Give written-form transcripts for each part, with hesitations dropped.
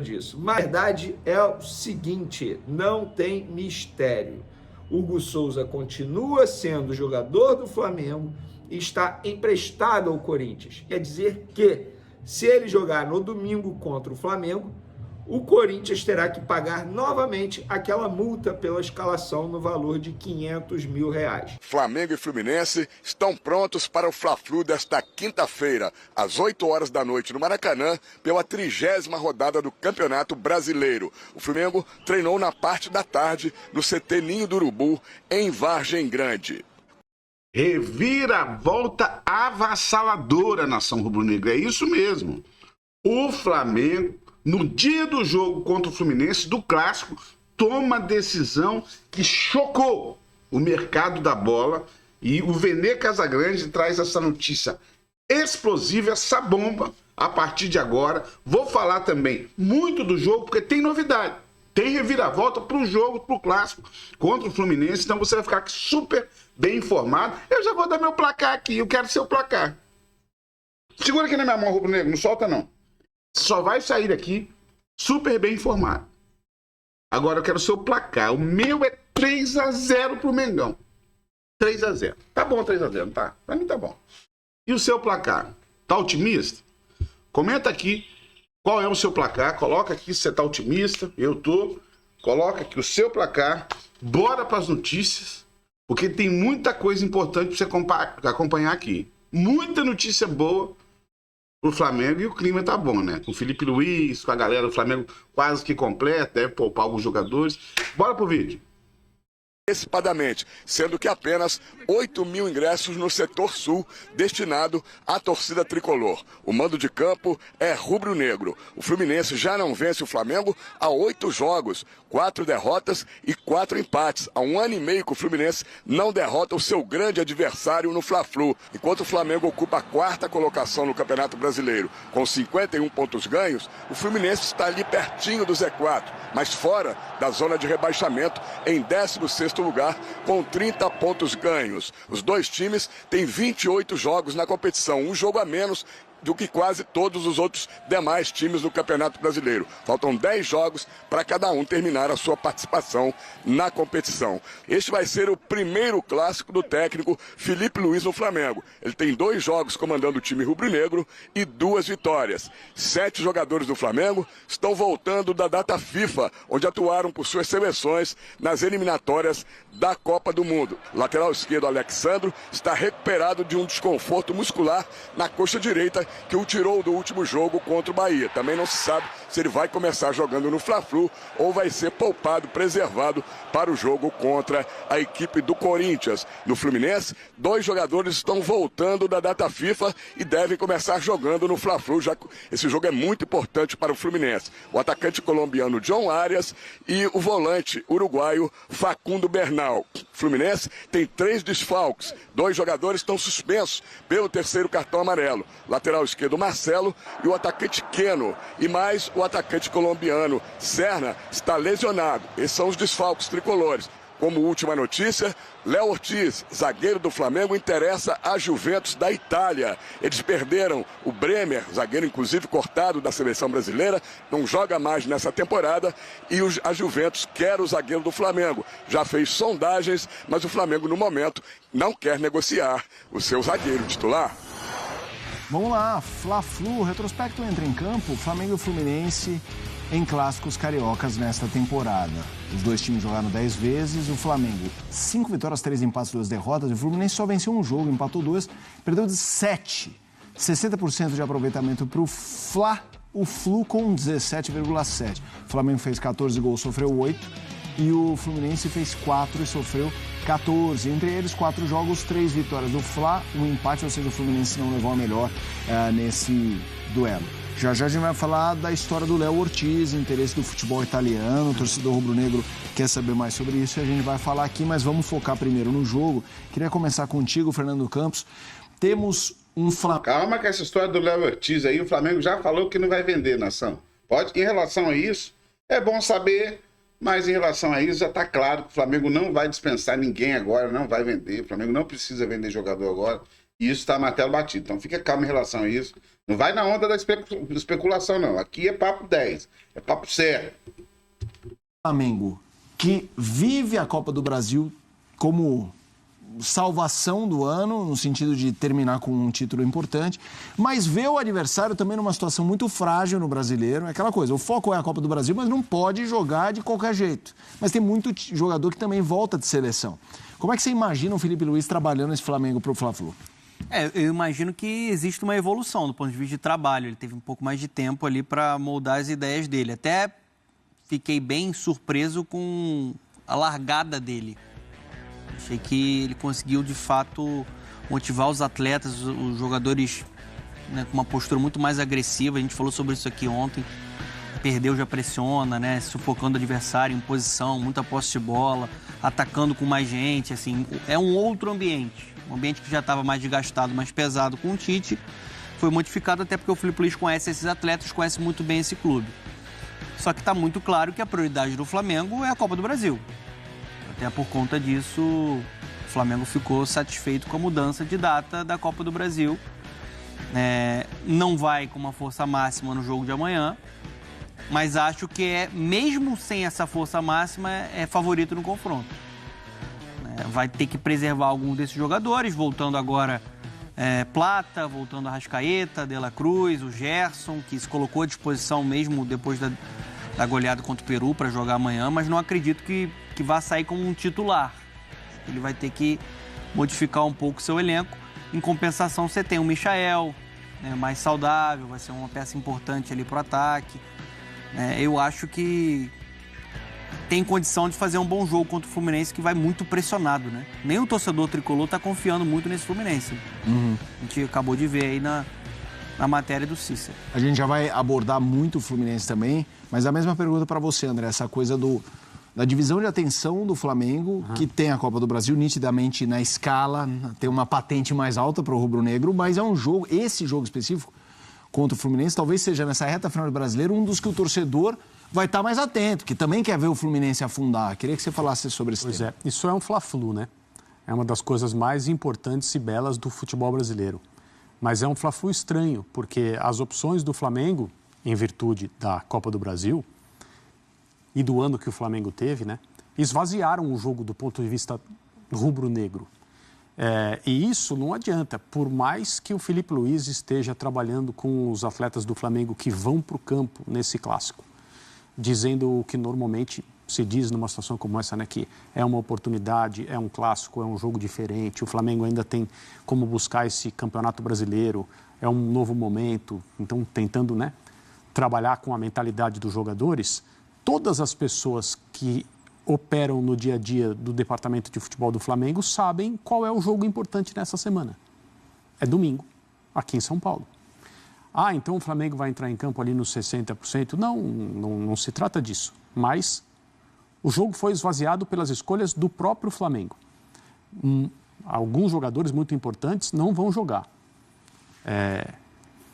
disso. Mas a verdade é o seguinte, não tem mistério. Hugo Souza continua sendo jogador do Flamengo e está emprestado ao Corinthians. Quer dizer que, se ele jogar no domingo contra o Flamengo, o Corinthians terá que pagar novamente aquela multa pela escalação no valor de R$500 mil. Flamengo e Fluminense estão prontos para o Fla-Flu desta quinta-feira, às 8 horas da noite no Maracanã, pela 30ª rodada do Campeonato Brasileiro. O Flamengo treinou na parte da tarde no CT Ninho do Urubu, em Vargem Grande. Reviravolta avassaladora, nação rubro-negra, é isso mesmo. O Flamengo, no dia do jogo contra o Fluminense, do clássico, toma a decisão que chocou o mercado da bola, e o Vene Casagrande traz essa notícia explosiva, essa bomba, a partir de agora. Vou falar também muito do jogo, porque tem novidade. Tem reviravolta para o jogo, para o clássico contra o Fluminense, então você vai ficar super bem informado. Eu já vou dar meu placar aqui, eu quero seu placar. Segura aqui na minha mão, rubro-negro, não solta não. Só vai sair daqui super bem informado. Agora eu quero o seu placar. O meu é 3-0 pro Mengão. 3-0. Tá bom 3-0, tá? Pra mim tá bom. E o seu placar? Tá otimista? Comenta aqui qual é o seu placar. Coloca aqui se você tá otimista. Eu tô. Coloca aqui o seu placar. Bora pras notícias. Porque tem muita coisa importante pra você acompanhar aqui. Muita notícia boa pro Flamengo, e o clima tá bom, né? Com o Felipe Luiz, com a galera do Flamengo quase que completa, deve poupar alguns jogadores. Bora pro vídeo. Antecipadamente, sendo que apenas 8 mil ingressos no setor sul destinado à torcida tricolor. O mando de campo é rubro-negro. O Fluminense já não vence o Flamengo há 8 jogos, 4 derrotas e 4 empates. Há 1 ano e meio que o Fluminense não derrota o seu grande adversário no Fla-Flu. Enquanto o Flamengo ocupa a 4ª colocação no Campeonato Brasileiro com 51 pontos ganhos, o Fluminense está ali pertinho do Z4, mas fora da zona de rebaixamento, em 16º lugar, com 30 pontos ganhos. Os dois times têm 28 jogos na competição, um jogo a menos do que quase todos os outros demais times do Campeonato Brasileiro. Faltam 10 jogos para cada um terminar a sua participação na competição. Este vai ser o primeiro clássico do técnico Felipe Luiz no Flamengo. Ele tem 2 jogos comandando o time rubro-negro e 2 vitórias. 7 jogadores do Flamengo estão voltando da data FIFA, onde atuaram por suas seleções nas eliminatórias da Copa do Mundo. Lateral esquerdo Alexandro está recuperado de um desconforto muscular na coxa direita que o tirou do último jogo contra o Bahia. Também não se sabe se ele vai começar jogando no Fla-Flu ou vai ser poupado, preservado para o jogo contra a equipe do Corinthians. No Fluminense, 2 jogadores estão voltando da data FIFA e devem começar jogando no Fla-Flu, já que esse jogo é muito importante para o Fluminense. O atacante colombiano John Arias e o volante uruguaio Facundo Bernal. O Fluminense tem 3 desfalques. 2 jogadores estão suspensos pelo 3º cartão amarelo. Lateral esquerdo Marcelo e o atacante Keno. E mais o atacante colombiano Serna está lesionado. Esses são os desfalques tricolores. Como última notícia, Léo Ortiz, zagueiro do Flamengo, interessa à Juventus da Itália. Eles perderam o Bremer, zagueiro inclusive cortado da seleção brasileira, não joga mais nessa temporada, e a Juventus quer o zagueiro do Flamengo. Já fez sondagens, mas o Flamengo no momento não quer negociar o seu zagueiro titular. Vamos lá, Fla-Flu, retrospecto entra em campo, Flamengo e Fluminense em clássicos cariocas nesta temporada. Os dois times jogaram 10 vezes, o Flamengo 5 vitórias, 3 empates, 2 derrotas, o Fluminense só venceu um jogo, empatou 2, perdeu de 7. 60% de aproveitamento para o Flu com 17,7. O Flamengo fez 14 gols, sofreu 8. E o Fluminense fez 4 e sofreu 14. Entre eles, 4 jogos, 3 vitórias do Fla, um empate, ou seja, o Fluminense não levou a melhor nesse duelo. Já já a gente vai falar da história do Léo Ortiz, interesse do futebol italiano, o torcedor rubro-negro quer saber mais sobre isso e a gente vai falar aqui, mas vamos focar primeiro no jogo. Queria começar contigo, Fernando Campos. Temos um Flamengo... Calma com essa história do Léo Ortiz aí, o Flamengo já falou que não vai vender, nação. Pode, em relação a isso, é bom saber... Mas em relação a isso, já está claro que o Flamengo não vai dispensar ninguém agora, não vai vender. O Flamengo não precisa vender jogador agora. Isso está martelo batido. Então fica calmo em relação a isso. Não vai na onda da especulação, não. Aqui é papo 10. É papo sério. Flamengo, que vive a Copa do Brasil como salvação do ano, no sentido de terminar com um título importante, mas vê o adversário também numa situação muito frágil no Brasileiro. É aquela coisa, o foco é a Copa do Brasil, mas não pode jogar de qualquer jeito. Mas tem muito jogador que também volta de seleção. Como é que você imagina o Felipe Luiz trabalhando esse Flamengo para o Fla-Flu? Eu imagino que existe uma evolução do ponto de vista de trabalho. Ele teve um pouco mais de tempo ali para moldar as ideias dele. Até fiquei bem surpreso com a largada dele. Achei que ele conseguiu, de fato, motivar os atletas, os jogadores, né, com uma postura muito mais agressiva. A gente falou sobre isso aqui ontem. Perdeu, já pressiona, né, sufocando o adversário em posição, muita posse de bola, atacando com mais gente. Assim, é um outro ambiente. Um ambiente que já estava mais desgastado, mais pesado com o Tite. Foi modificado até porque o Felipe Luiz conhece esses atletas, conhece muito bem esse clube. Só que está muito claro que a prioridade do Flamengo é a Copa do Brasil. Até por conta disso, o Flamengo ficou satisfeito com a mudança de data da Copa do Brasil. Não vai com uma força máxima no jogo de amanhã, mas acho que mesmo sem essa força máxima, é favorito no confronto. Vai ter que preservar algum desses jogadores, voltando agora Plata, voltando Arrascaeta, De La Cruz, o Gerson, que se colocou à disposição mesmo depois da goleada contra o Peru para jogar amanhã, mas não acredito que vá sair como um titular. Ele vai ter que modificar um pouco o seu elenco. Em compensação, você tem o Michael, né, mais saudável, vai ser uma peça importante ali para o ataque. Eu acho que tem condição de fazer um bom jogo contra o Fluminense, que vai muito pressionado, né? Nem o torcedor tricolor está confiando muito nesse Fluminense. A gente acabou de ver aí na matéria do Cícero. A gente já vai abordar muito o Fluminense também, mas a mesma pergunta para você, André, essa coisa da divisão de atenção do Flamengo, que tem a Copa do Brasil nitidamente na escala, tem uma patente mais alta para o rubro-negro, mas é um jogo, esse jogo específico contra o Fluminense, talvez seja nessa reta final do Brasileiro um dos que o torcedor vai estar mais atento, que também quer ver o Fluminense afundar. Queria que você falasse sobre esse tema. Pois é, isso é um Fla-Flu, né? É uma das coisas mais importantes e belas do futebol brasileiro. Mas é um Fla-Flu estranho, porque as opções do Flamengo, em virtude da Copa do Brasil e do ano que o Flamengo teve, né, esvaziaram o jogo do ponto de vista rubro-negro. E isso não adianta, por mais que o Felipe Luiz esteja trabalhando com os atletas do Flamengo que vão para o campo nesse clássico, dizendo o que normalmente se diz numa situação como essa, né, que é uma oportunidade, é um clássico, é um jogo diferente, o Flamengo ainda tem como buscar esse campeonato brasileiro, é um novo momento, então tentando, né, trabalhar com a mentalidade dos jogadores. Todas as pessoas que operam no dia a dia do departamento de futebol do Flamengo sabem qual é o jogo importante nessa semana. É domingo, aqui em São Paulo. Então o Flamengo vai entrar em campo ali nos 60%? Não se trata disso. Mas o jogo foi esvaziado pelas escolhas do próprio Flamengo. Alguns jogadores muito importantes não vão jogar.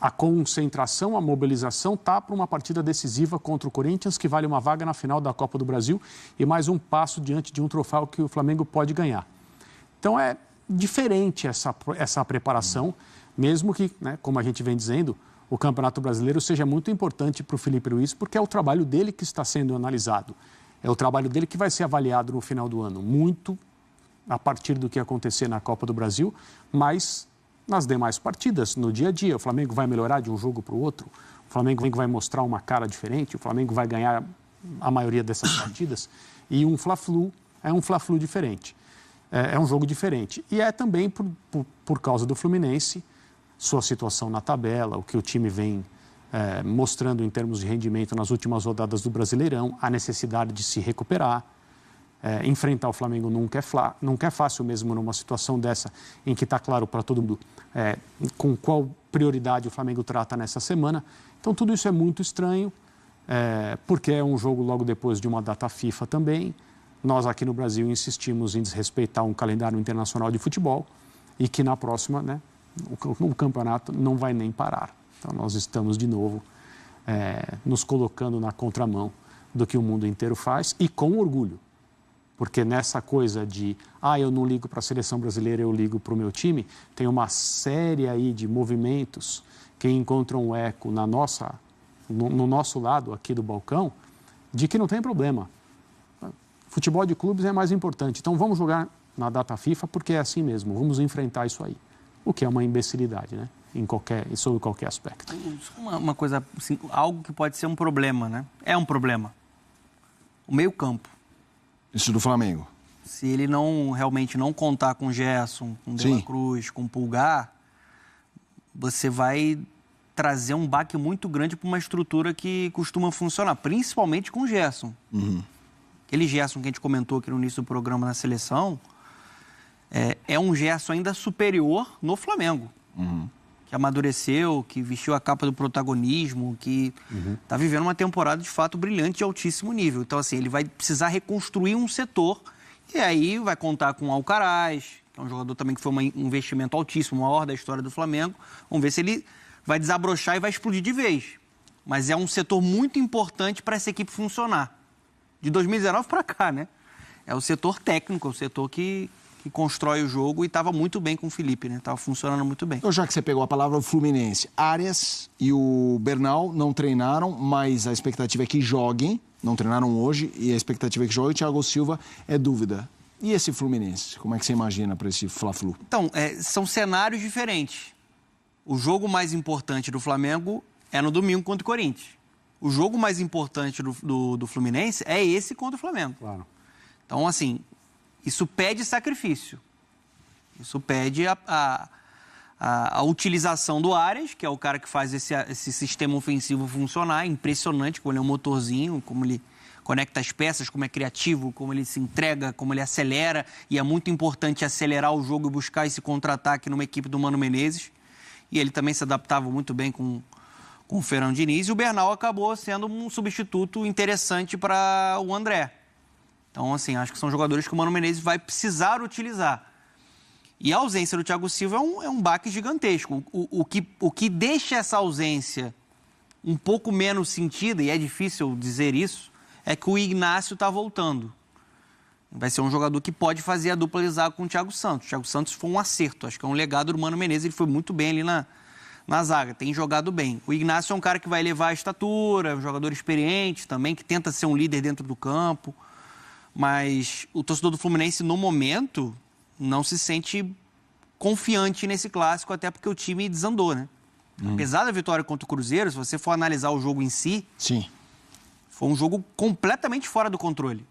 A concentração, a mobilização está para uma partida decisiva contra o Corinthians, que vale uma vaga na final da Copa do Brasil e mais um passo diante de um troféu que o Flamengo pode ganhar. Então é diferente essa preparação, mesmo que, né, como a gente vem dizendo, o Campeonato Brasileiro seja muito importante para o Felipe Luiz, porque é o trabalho dele que está sendo analisado. É o trabalho dele que vai ser avaliado no final do ano, muito a partir do que acontecer na Copa do Brasil, mas nas demais partidas, no dia a dia. O Flamengo vai melhorar de um jogo para o outro, o Flamengo vai mostrar uma cara diferente, o Flamengo vai ganhar a maioria dessas partidas, e um Fla-Flu é um Fla-Flu diferente. É um jogo diferente. E é também por causa do Fluminense, sua situação na tabela, o que o time vem mostrando em termos de rendimento nas últimas rodadas do Brasileirão, a necessidade de se recuperar. Enfrentar o Flamengo nunca é fácil mesmo numa situação dessa, em que está claro para todo mundo com qual prioridade o Flamengo trata nessa semana. Então tudo isso é muito estranho, porque é um jogo logo depois de uma data FIFA também. Nós aqui no Brasil insistimos em desrespeitar um calendário internacional de futebol e que na próxima, né, o campeonato não vai nem parar. Então nós estamos de novo nos colocando na contramão do que o mundo inteiro faz e com orgulho. Porque nessa coisa de, eu não ligo para a seleção brasileira, eu ligo para o meu time, tem uma série aí de movimentos que encontram um eco no nosso lado aqui do balcão, de que não tem problema. Futebol de clubes é mais importante. Então vamos jogar na data FIFA porque é assim mesmo, vamos enfrentar isso aí. O que é uma imbecilidade, né? Sobre qualquer aspecto. Uma coisa, assim, algo que pode ser um problema, né? É um problema. O meio-campo. Isso do Flamengo. Se ele realmente não contar com o Gerson, com o De La Cruz, com o Pulgar, você vai trazer um baque muito grande para uma estrutura que costuma funcionar, principalmente com o Gerson. Aquele Gerson que a gente comentou aqui no início do programa na seleção, é um Gerson ainda superior no Flamengo. Que amadureceu, que vestiu a capa do protagonismo, que está vivendo uma temporada de fato brilhante de altíssimo nível. Então, assim, ele vai precisar reconstruir um setor e aí vai contar com o Alcaraz, que é um jogador também que foi um investimento altíssimo, o maior da história do Flamengo. Vamos ver se ele vai desabrochar e vai explodir de vez. Mas é um setor muito importante para essa equipe funcionar. De 2019 para cá, né? É o setor técnico, é o setor que constrói o jogo e estava muito bem com o Felipe, né? Estava funcionando muito bem. Então, já que você pegou a palavra, o Fluminense, Arias e o Bernal não treinaram, mas a expectativa é que joguem, não treinaram hoje, e a expectativa é que joguem. O Thiago Silva é dúvida. E esse Fluminense? Como é que você imagina para esse Fla-Flu? Então, são cenários diferentes. O jogo mais importante do Flamengo é no domingo contra o Corinthians. O jogo mais importante do Fluminense é esse contra o Flamengo. Claro. Então, assim, isso pede sacrifício. Isso pede a utilização do Arias, que é o cara que faz esse sistema ofensivo funcionar. É impressionante como ele é um motorzinho, como ele conecta as peças, como é criativo, como ele se entrega, como ele acelera. E é muito importante acelerar o jogo e buscar esse contra-ataque numa equipe do Mano Menezes. E ele também se adaptava muito bem com o Fernando Diniz. E o Bernal acabou sendo um substituto interessante para o André. Então, assim, acho que são jogadores que o Mano Menezes vai precisar utilizar. E a ausência do Thiago Silva é um baque gigantesco. O que deixa essa ausência um pouco menos sentida, e é difícil dizer isso, é que o Ignacio está voltando. Vai ser um jogador que pode fazer a dupla de zaga com o Thiago Santos. O Thiago Santos foi um acerto, acho que é um legado do Mano Menezes, ele foi muito bem ali na zaga, tem jogado bem. O Ignacio é um cara que vai elevar a estatura, um jogador experiente também, que tenta ser um líder dentro do campo. Mas o torcedor do Fluminense, no momento, não se sente confiante nesse clássico, até porque o time desandou, né? Apesar da vitória contra o Cruzeiro, se você for analisar o jogo em si, Sim. Foi um jogo completamente fora do controle.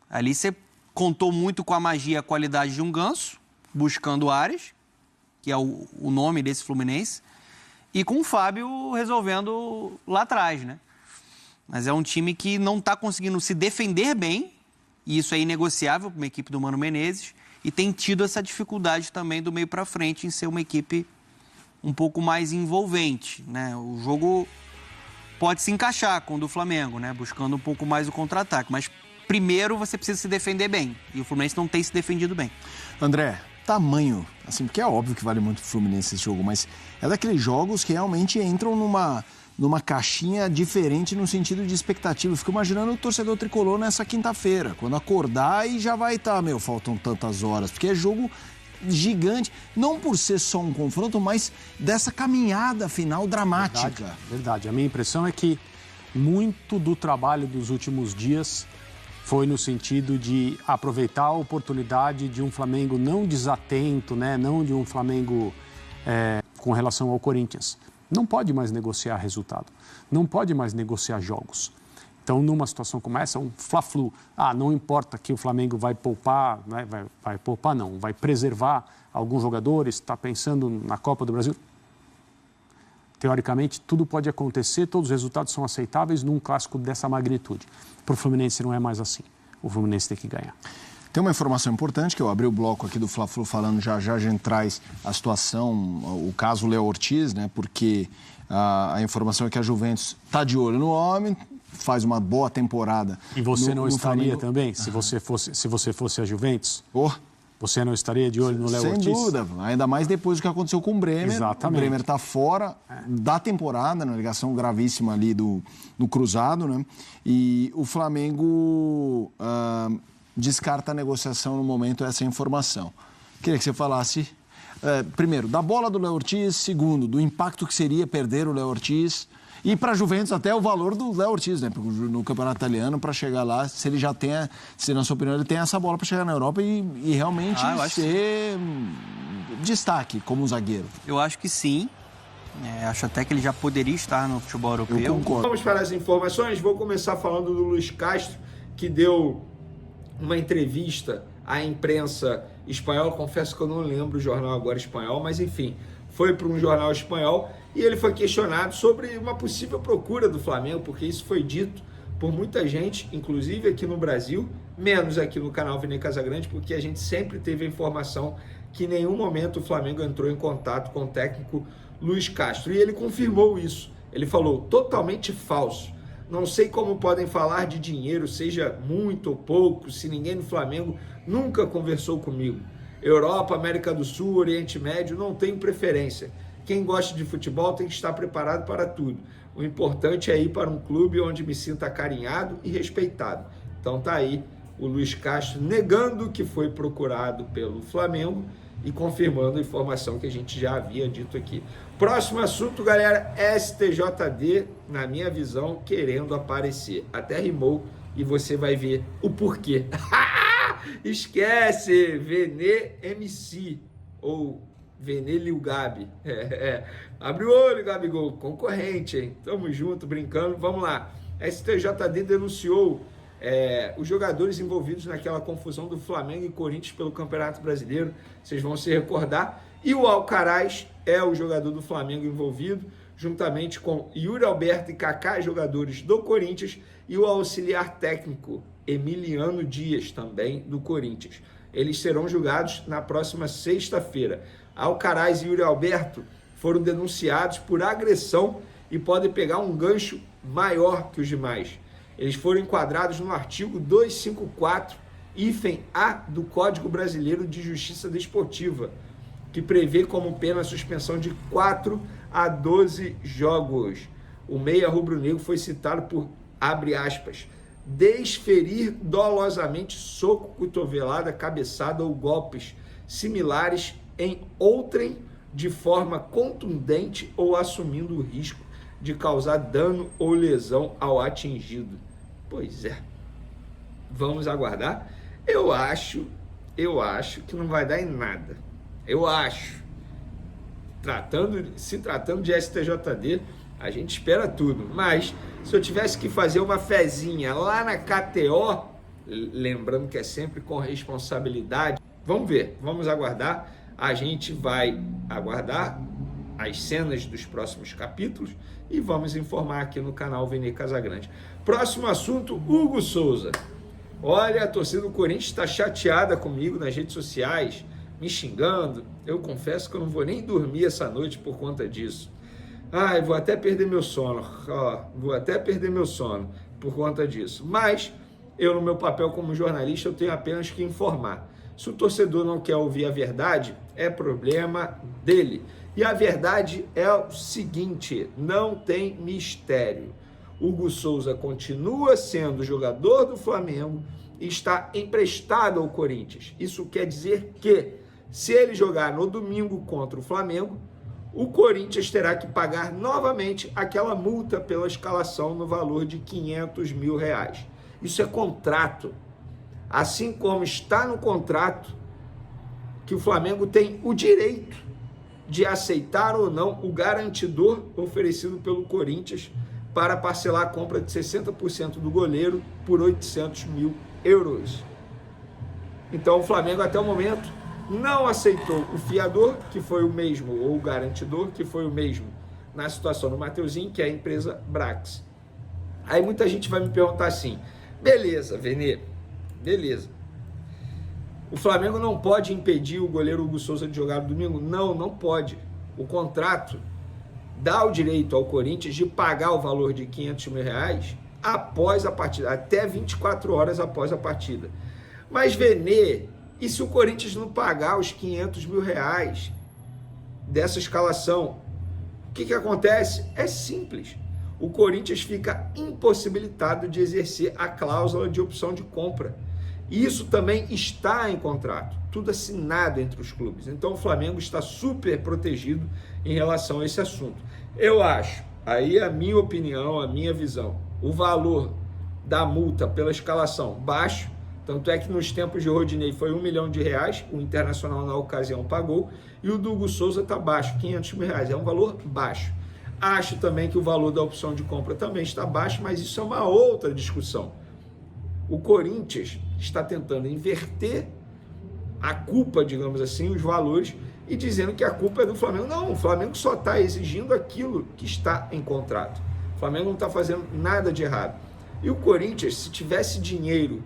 Ali você contou muito com a magia e a qualidade de um Ganso, buscando Arias, que é o nome desse Fluminense, e com o Fábio resolvendo lá atrás, né? Mas é um time que não está conseguindo se defender bem, e isso é inegociável para uma equipe do Mano Menezes, e tem tido essa dificuldade também do meio para frente em ser uma equipe um pouco mais envolvente, né? O jogo pode se encaixar com o do Flamengo, né? Buscando um pouco mais o contra-ataque, mas primeiro você precisa se defender bem, e o Fluminense não tem se defendido bem. André, tamanho, assim, porque é óbvio que vale muito pro Fluminense esse jogo, mas é daqueles jogos que realmente entram numa caixinha diferente no sentido de expectativa. Eu fico imaginando o torcedor tricolor nessa quinta-feira, quando acordar e já vai estar, faltam tantas horas, porque é jogo gigante, não por ser só um confronto, mas dessa caminhada final dramática. Verdade. A minha impressão é que muito do trabalho dos últimos dias foi no sentido de aproveitar a oportunidade de um Flamengo não desatento, né? Não de um Flamengo com relação ao Corinthians. Não pode mais negociar resultado, não pode mais negociar jogos. Então, numa situação como essa, um Fla-Flu, não importa que o Flamengo vai poupar, né? vai poupar não, vai preservar alguns jogadores, está pensando na Copa do Brasil. Teoricamente, tudo pode acontecer, todos os resultados são aceitáveis num clássico dessa magnitude. Para o Fluminense não é mais assim, o Fluminense tem que ganhar. Tem uma informação importante, que eu abri o bloco aqui do Fla-Flu falando já a gente traz a situação, o caso Léo Ortiz, né? Porque a informação é que a Juventus está de olho no homem, faz uma boa temporada. E você não estaria Flamengo também, se você fosse a Juventus? Oh. Você não estaria de olho no Léo Ortiz? Sem dúvida, ainda mais depois do que aconteceu com o Bremer. Exatamente. O Bremer está fora da temporada, na ligação gravíssima ali do cruzado, né? E o Flamengo descarta a negociação no momento essa informação. Queria que você falasse, primeiro, da bola do Léo Ortiz, segundo, do impacto que seria perder o Léo Ortiz e para a Juventus até o valor do Léo Ortiz, né? No campeonato italiano, para chegar lá, se ele já tem, se na sua opinião ele tem essa bola para chegar na Europa e realmente ser destaque como zagueiro. Eu acho que sim. Acho até que ele já poderia estar no futebol europeu. Eu concordo. Vamos para as informações. Vou começar falando do Luiz Castro, que deu uma entrevista à imprensa espanhola. Confesso que eu não lembro o jornal agora espanhol, mas enfim, foi para um jornal espanhol e ele foi questionado sobre uma possível procura do Flamengo, porque isso foi dito por muita gente, inclusive aqui no Brasil, menos aqui no canal Vene Casagrande, porque a gente sempre teve a informação que em nenhum momento o Flamengo entrou em contato com o técnico Luiz Castro. E ele confirmou isso. Ele falou, totalmente falso. Não sei como podem falar de dinheiro, seja muito ou pouco, se ninguém no Flamengo nunca conversou comigo. Europa, América do Sul, Oriente Médio, não tenho preferência. Quem gosta de futebol tem que estar preparado para tudo. O importante é ir para um clube onde me sinta acarinhado e respeitado. Então tá aí o Luiz Castro negando que foi procurado pelo Flamengo e confirmando a informação que a gente já havia dito aqui. Próximo assunto, galera, STJD, na minha visão, querendo aparecer. Até rimou e você vai ver o porquê. Esquece, Vene MC, ou Vene Lil Gabi. Abre o olho, Gabigol, concorrente, hein? Tamo junto, brincando, vamos lá. STJD denunciou os jogadores envolvidos naquela confusão do Flamengo e Corinthians pelo Campeonato Brasileiro, vocês vão se recordar, e o Alcaraz é o jogador do Flamengo envolvido, juntamente com Yuri Alberto e Kaká, jogadores do Corinthians, e o auxiliar técnico Emiliano Dias, também do Corinthians. Eles serão julgados na próxima sexta-feira. Alcaraz e Yuri Alberto foram denunciados por agressão e podem pegar um gancho maior que os demais. Eles foram enquadrados no artigo 254, hífen A do Código Brasileiro de Justiça Desportiva, que prevê como pena a suspensão de 4 a 12 jogos. O meia rubro-negro foi citado por, abre aspas, desferir dolosamente soco, cotovelada, cabeçada ou golpes similares em outrem de forma contundente ou assumindo o risco de causar dano ou lesão ao atingido. Pois é, vamos aguardar. Eu acho que não vai dar em nada. Eu acho. Se tratando de STJD, a gente espera tudo. Mas, se eu tivesse que fazer uma fezinha lá na KTO, lembrando que é sempre com responsabilidade, vamos ver, vamos aguardar. A gente vai aguardar as cenas dos próximos capítulos e vamos informar aqui no canal Vene Casagrande. Próximo assunto, Hugo Souza. Olha, a torcida do Corinthians está chateada comigo nas redes sociais, me xingando. Eu confesso que eu não vou nem dormir essa noite por conta disso. Ai, vou até perder meu sono. Vou até perder meu sono por conta disso. Mas eu, no meu papel como jornalista, eu tenho apenas que informar. Se o torcedor não quer ouvir a verdade, é problema dele. E a verdade é o seguinte, não tem mistério. Hugo Souza continua sendo jogador do Flamengo e está emprestado ao Corinthians. Isso quer dizer que, se ele jogar no domingo contra o Flamengo, o Corinthians terá que pagar novamente aquela multa pela escalação no valor de R$500 mil. Isso é contrato. Assim como está no contrato que o Flamengo tem o direito de aceitar ou não o garantidor oferecido pelo Corinthians para parcelar a compra de 60% do goleiro por €800 mil. Então o Flamengo até o momento não aceitou o fiador, que foi o mesmo, ou o garantidor, que foi o mesmo na situação do Mateuzinho, que é a empresa Brax. Aí muita gente vai me perguntar assim, beleza, Vene, beleza. O Flamengo não pode impedir o goleiro Hugo Souza de jogar no domingo? Não, não pode. O contrato dá o direito ao Corinthians de pagar o valor de R$500 mil após a partida, até 24 horas após a partida. Mas, Vene, e se o Corinthians não pagar os R$500 mil dessa escalação? O que acontece? É simples. O Corinthians fica impossibilitado de exercer a cláusula de opção de compra. Isso também está em contrato, tudo assinado entre os clubes. Então o Flamengo está super protegido em relação a esse assunto. Eu acho, aí a minha opinião, a minha visão, o valor da multa pela escalação baixo, tanto é que nos tempos de Rodinei foi R$1 milhão, o Internacional na ocasião pagou, e o do Hugo Souza está baixo, R$500 mil, é um valor baixo. Acho também que o valor da opção de compra também está baixo, mas isso é uma outra discussão. O Corinthians está tentando inverter a culpa, digamos assim, os valores, e dizendo que a culpa é do Flamengo. Não, o Flamengo só está exigindo aquilo que está em contrato. O Flamengo não está fazendo nada de errado. E o Corinthians, se tivesse dinheiro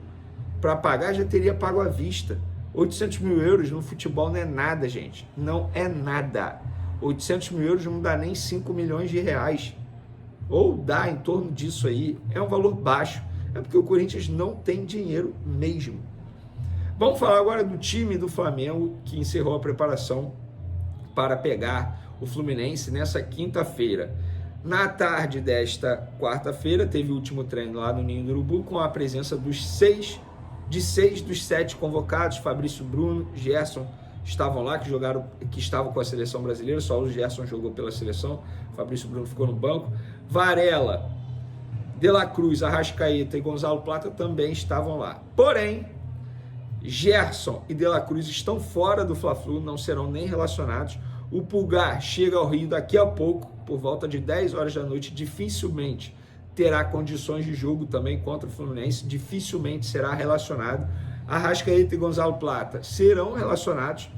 para pagar, já teria pago à vista. 800 mil euros no futebol não é nada, gente. Não é nada. 800 mil euros não dá nem 5 milhões de reais. Ou dá em torno disso aí. É um valor baixo. É porque o Corinthians não tem dinheiro mesmo. Vamos falar agora do time do Flamengo, que encerrou a preparação para pegar o Fluminense nessa quinta-feira. Na tarde desta quarta-feira, teve o último treino lá no Ninho do Urubu, com a presença dos 6 dos 7 convocados. Fabrício Bruno, Gerson estavam lá, que estavam com a seleção brasileira. Só o Gerson jogou pela seleção, Fabrício Bruno ficou no banco. Varela, De La Cruz, Arrascaeta e Gonzalo Plata também estavam lá. Porém, Gerson e De La Cruz estão fora do Fla-Flu, não serão nem relacionados. O Pulgar chega ao Rio daqui a pouco, por volta de 10 horas da noite, dificilmente terá condições de jogo também contra o Fluminense, dificilmente será relacionado. Arrascaeta e Gonzalo Plata serão relacionados,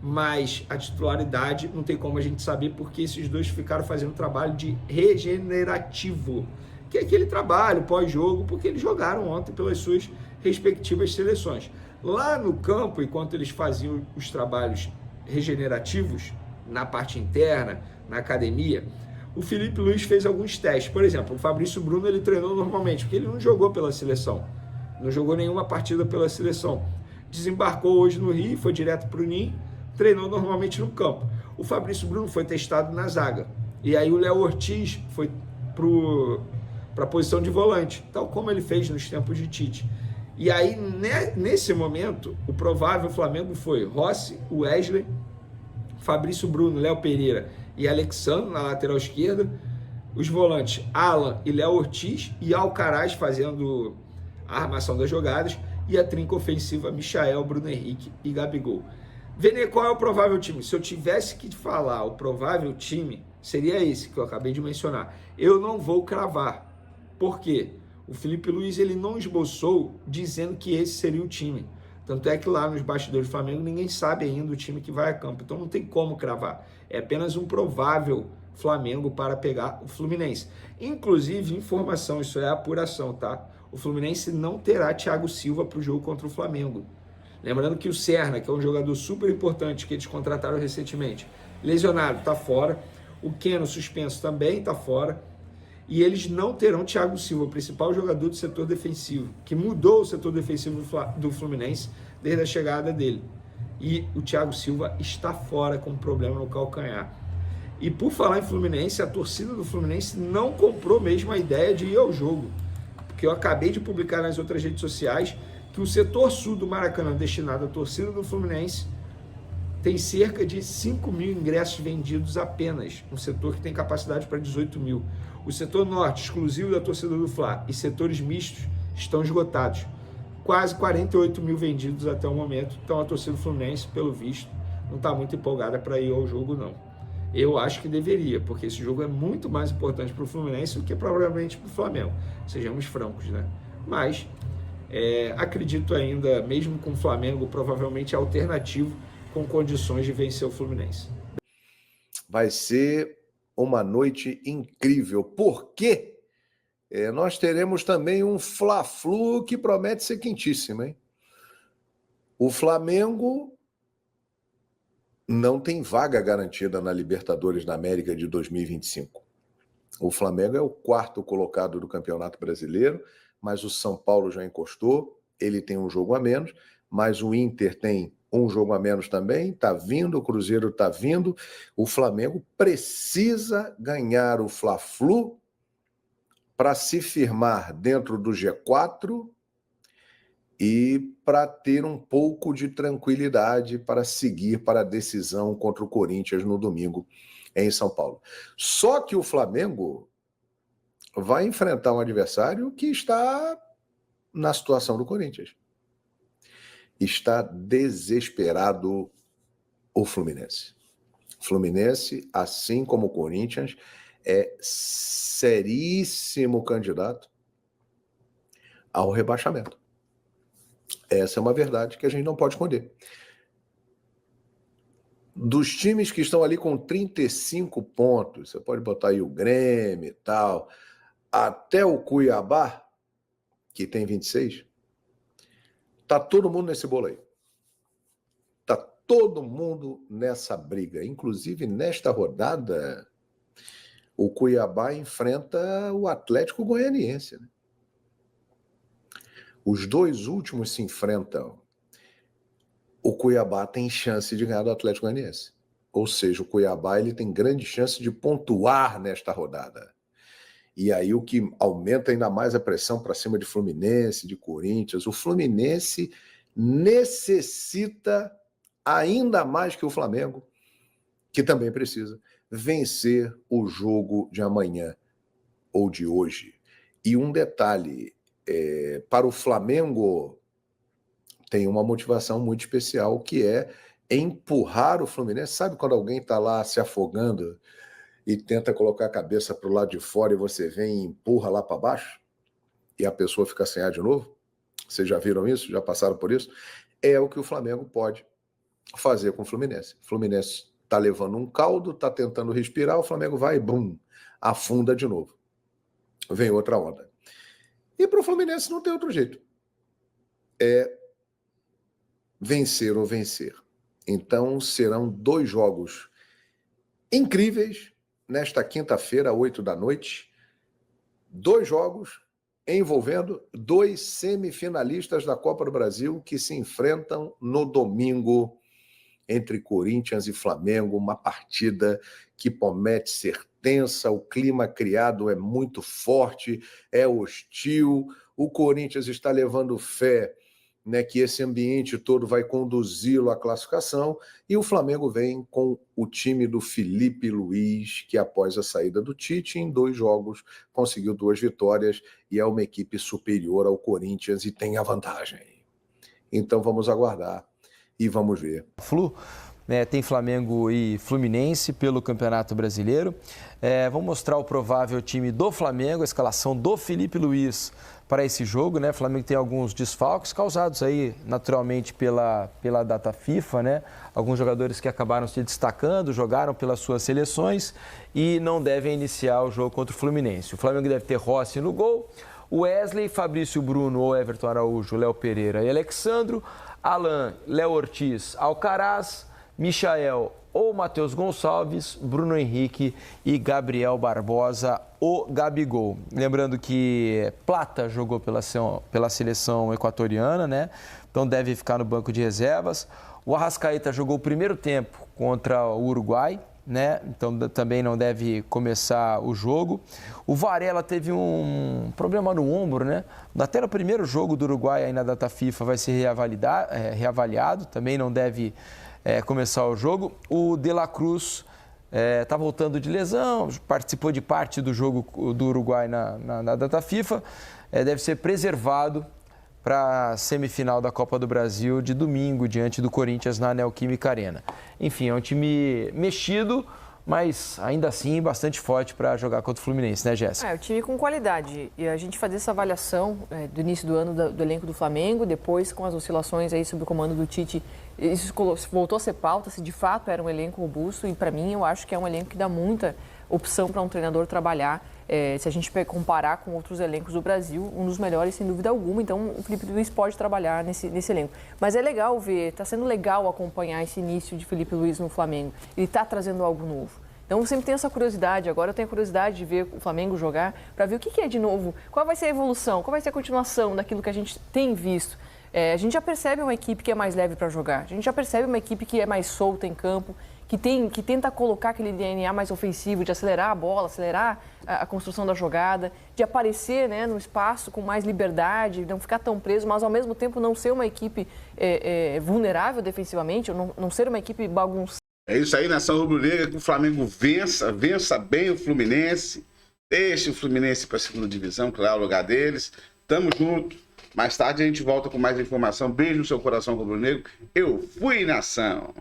mas a titularidade não tem como a gente saber, porque esses dois ficaram fazendo trabalho de regenerativo, que é aquele trabalho pós-jogo, porque eles jogaram ontem pelas suas respectivas seleções. Lá no campo, enquanto eles faziam os trabalhos regenerativos, na parte interna, na academia, o Felipe Luiz fez alguns testes. Por exemplo, o Fabrício Bruno, ele treinou normalmente, porque ele não jogou pela seleção, não jogou nenhuma partida pela seleção. Desembarcou hoje no Rio, foi direto para o Ninho, treinou normalmente no campo. O Fabrício Bruno foi testado na zaga, e aí o Léo Ortiz foi para a posição de volante, tal como ele fez nos tempos de Tite. E aí, nesse momento, o provável Flamengo foi Rossi, Wesley, Fabrício Bruno, Léo Pereira e Alexandre na lateral esquerda, os volantes Alan e Léo Ortiz, e Alcaraz fazendo a armação das jogadas, e a trinca ofensiva Michael, Bruno Henrique e Gabigol. Vene, qual é o provável time? Se eu tivesse que falar o provável time, seria esse que eu acabei de mencionar. Eu não vou cravar. Por quê? O Felipe Luiz, ele não esboçou dizendo que esse seria o time. Tanto é que lá nos bastidores do Flamengo ninguém sabe ainda o time que vai a campo. Então não tem como cravar. É apenas um provável Flamengo para pegar o Fluminense. Inclusive, informação, isso é apuração, tá? O Fluminense não terá Thiago Silva para o jogo contra o Flamengo. Lembrando que o Serna, que é um jogador super importante que eles contrataram recentemente, lesionado, está fora. O Keno, suspenso, também está fora. E eles não terão Thiago Silva, o principal jogador do setor defensivo, que mudou o setor defensivo do Fluminense desde a chegada dele. E o Thiago Silva está fora com um problema no calcanhar. E por falar em Fluminense, a torcida do Fluminense não comprou mesmo a ideia de ir ao jogo. Porque eu acabei de publicar nas outras redes sociais que o setor sul do Maracanã, destinado à torcida do Fluminense, tem cerca de 5 mil ingressos vendidos apenas, um setor que tem capacidade para 18 mil. O setor norte, exclusivo da torcida do Fla, e setores mistos estão esgotados. Quase 48 mil vendidos até o momento. Então a torcida do Fluminense, pelo visto, não está muito empolgada para ir ao jogo, não. Eu acho que deveria, porque esse jogo é muito mais importante para o Fluminense do que provavelmente para o Flamengo. Sejamos francos, né? Mas acredito ainda, mesmo com o Flamengo, provavelmente alternativo, com condições de vencer o Fluminense. Vai ser uma noite incrível, porque nós teremos também um Fla-Flu que promete ser quentíssimo, hein? O Flamengo não tem vaga garantida na Libertadores da América de 2025. O Flamengo é o 4º colocado do Campeonato Brasileiro, mas o São Paulo já encostou, ele tem um jogo a menos, mas o Inter tem um jogo a menos também, está vindo, o Cruzeiro está vindo. O Flamengo precisa ganhar o Fla-Flu para se firmar dentro do G4 e para ter um pouco de tranquilidade para seguir para a decisão contra o Corinthians no domingo em São Paulo. Só que o Flamengo vai enfrentar um adversário que está na situação do Corinthians. Está desesperado o Fluminense. O Fluminense, assim como o Corinthians, é seríssimo candidato ao rebaixamento. Essa é uma verdade que a gente não pode esconder. Dos times que estão ali com 35 pontos, você pode botar aí o Grêmio e tal, até o Cuiabá, que tem 26, tá todo mundo nesse bolo aí. Tá todo mundo nessa briga. Inclusive, nesta rodada, o Cuiabá enfrenta o Atlético Goianiense, né? Os dois últimos se enfrentam. O Cuiabá tem chance de ganhar do Atlético Goianiense. Ou seja, o Cuiabá ele tem grande chance de pontuar nesta rodada. E aí o que aumenta ainda mais a pressão para cima de Fluminense, de Corinthians. O Fluminense necessita, ainda mais que o Flamengo, que também precisa, vencer o jogo de amanhã ou de hoje. E um detalhe, para o Flamengo tem uma motivação muito especial, que é empurrar o Fluminense. Sabe quando alguém está lá se afogando e tenta colocar a cabeça para o lado de fora e você vem e empurra lá para baixo e a pessoa fica sem ar de novo? Vocês já viram isso? Já passaram por isso? É o que o Flamengo pode fazer com o Fluminense. O Fluminense está levando um caldo, está tentando respirar, o Flamengo vai e bum, afunda de novo. Vem outra onda. E para o Fluminense não tem outro jeito. É vencer ou vencer. Então serão 2 jogos incríveis nesta quinta-feira, 20h. 2 jogos envolvendo 2 semifinalistas da Copa do Brasil que se enfrentam no domingo entre Corinthians e Flamengo, uma partida que promete ser tensa, o clima criado é muito forte, é hostil, o Corinthians está levando fé, né, que esse ambiente todo vai conduzi-lo à classificação, e o Flamengo vem com o time do Felipe Luiz, que após a saída do Tite, em 2 jogos, conseguiu 2 vitórias, e é uma equipe superior ao Corinthians e tem a vantagem. Então vamos aguardar e vamos ver. Flu, tem Flamengo e Fluminense pelo Campeonato Brasileiro. Vamos mostrar o provável time do Flamengo, a escalação do Felipe Luiz para esse jogo, né? O Flamengo tem alguns desfalques causados aí naturalmente pela data FIFA, né? Alguns jogadores que acabaram se destacando, jogaram pelas suas seleções e não devem iniciar o jogo contra o Fluminense. O Flamengo deve ter Rossi no gol, Wesley, Fabrício Bruno ou Everton Araújo, Léo Pereira e Alexandro, Alan, Léo Ortiz, Alcaraz, Michael ou Matheus Gonçalves, Bruno Henrique e Gabriel Barbosa, o Gabigol. Lembrando que Plata jogou pela seleção equatoriana, né? Então deve ficar no banco de reservas. O Arrascaeta jogou o primeiro tempo contra o Uruguai, né? Então também não deve começar o jogo. O Varela teve um problema no ombro, né? Até no primeiro jogo do Uruguai aí na data FIFA vai ser reavaliado, também não deve começar o jogo. O De La Cruz está voltando de lesão, participou de parte do jogo do Uruguai na data FIFA, deve ser preservado para a semifinal da Copa do Brasil de domingo, diante do Corinthians na Neoquímica Arena. Enfim, é um time mexido, mas ainda assim bastante forte para jogar contra o Fluminense, né, Jéssica? É um time com qualidade. E a gente fazer essa avaliação do início do ano do elenco do Flamengo, depois com as oscilações aí sob o comando do Tite, isso voltou a ser pauta, se de fato era um elenco robusto, e para mim eu acho que é um elenco que dá muita opção para um treinador trabalhar. Se a gente comparar com outros elencos do Brasil, um dos melhores sem dúvida alguma, então o Felipe Luiz pode trabalhar nesse elenco. Mas é legal ver, está sendo legal acompanhar esse início de Felipe Luiz no Flamengo, ele está trazendo algo novo. Então eu sempre tenho essa curiosidade, agora eu tenho a curiosidade de ver o Flamengo jogar, para ver o que é de novo, qual vai ser a evolução, qual vai ser a continuação daquilo que a gente tem visto. A gente já percebe uma equipe que é mais leve para jogar, a gente já percebe uma equipe que é mais solta em campo, que tenta colocar aquele DNA mais ofensivo, de acelerar a bola, acelerar a construção da jogada, de aparecer, né, no espaço com mais liberdade, não ficar tão preso, mas ao mesmo tempo não ser uma equipe vulnerável defensivamente, não ser uma equipe bagunçada. É isso aí, nação rubro-negra, que o Flamengo vença bem o Fluminense, deixe o Fluminense para a segunda divisão, que lá é o lugar deles. Tamo junto. Mais tarde a gente volta com mais informação. Beijo no seu coração rubro-negro. Eu fui, nação!